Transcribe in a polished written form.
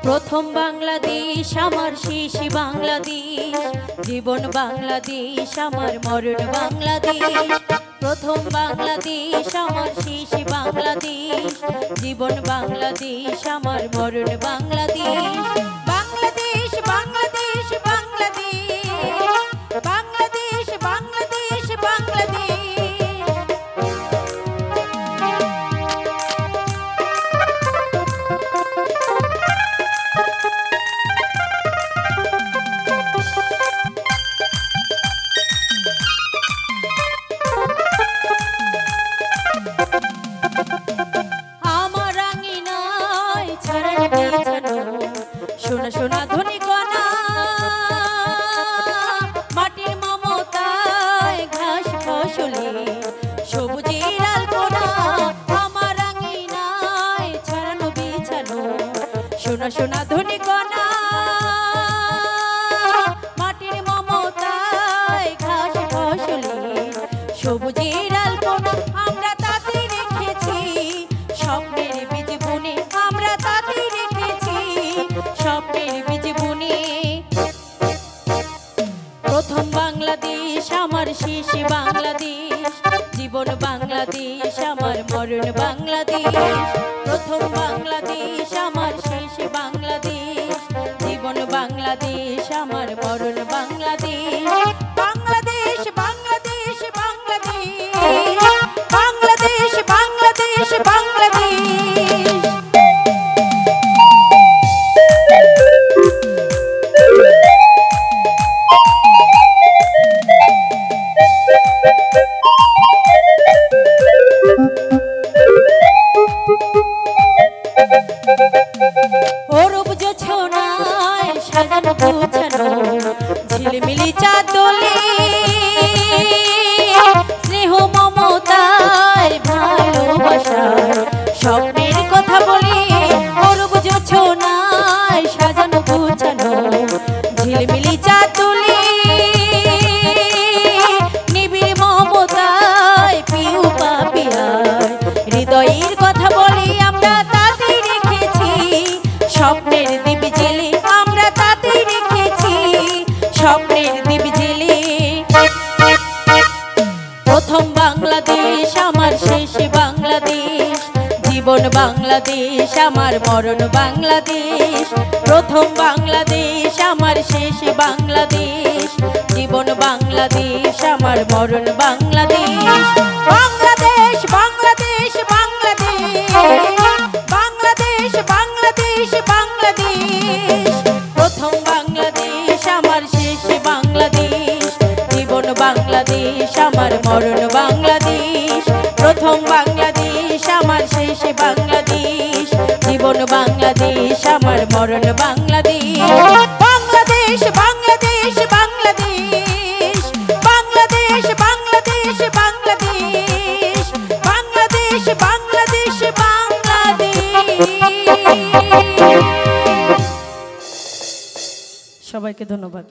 প্রথম বাংলাদেশ আমার শেষ বাংলাদেশ, জীবন বাংলাদেশ আমার মরণ বাংলাদেশ। প্রথম বাংলাদেশ আমার শেষ বাংলাদেশ, জীবন বাংলাদেশ আমার মরণ বাংলাদেশ। বাংলাদেশ বাংলাদেশ বাংলাদেশ, বাংলাদেশ বাংলাদেশ বাংলাদেশ। আমার আঙিনায় ছড়ানো বিছানো সোনা সোনা ধনী কণা, মাটির মমতায় ঘাস ফসলে সবুজের আলপনা। আমার আঙিনায় ছড়ানো বিছানো সোনা সোনা ধনী কণা, মাটির মমতায় ঘাস ফসলে সবুজের আলপনা। আমরা তাতে রেখেছি স্বপ্নের বীজ বুনে, আমরা তাতে রেখেছি স্বপ্নের বীজ বুনে। প্রথম বাংলাদেশ আমার শেষ বাংলাদেশ, জীবন বাংলাদেশ আমার মরণ বাংলাদেশ। প্রথম বাংলাদেশ আমার শেষ বাংলাদেশ, জীবন বাংলাদেশ আমার মরণ বাংলাদেশ। বাংলাদেশ বাংলাদেশ বাংলাদেশ, বাংলাদেশ বাংলাদেশ বাংলাদেশ। অরূপ জোছনায় সাজানো গোছানো ঝিলমিলি চাঁদ দোলে, স্নেহ মমতায় ভালোবাসার স্বপ্নের কথা বলি। অরূপ জোছনায় সাজানো গোছানো ঝিলমিলি চাঁদ দোলে, নিবিড় মমতায় পিউ পাপিয়ার হৃদয়ের কথা বলি। আমরা তাতে রেখেছি স্বপ্নের দ্বীপ জেলে, আমরা তাতে রেখেছি স্বপ্নের দ্বীপ জেলে। প্রথম বাংলাদেশ আমার শেষ বাংলাদেশ, জীবন বাংলাদেশ আমার মরণ বাংলাদেশ। প্রথম বাংলাদেশ আমার শেষ বাংলাদেশ, জীবন বাংলাদেশ আমার মরণ বাংলাদেশ। বাংলাদেশ বাংলাদেশ বাংলাদেশ, বাংলাদেশ বাংলাদেশ বাংলাদেশ। প্রথম বাংলাদেশ আমার শেষ বাংলাদেশ, জীবন বাংলাদেশ আমার মরণ বাংলাদেশ। প্রথম বাংলাদেশ আমার শেষ বাংলাদেশ, জীবন বাংলাদেশ আমার মরণ বাংলাদেশ। বাংলাদেশ বাংলাদেশ বাংলাদেশ, বাংলাদেশ বাংলাদেশ বাংলাদেশ, বাংলাদেশ বাংলাদেশ বাংলাদেশ। সবাইকে ধন্যবাদ।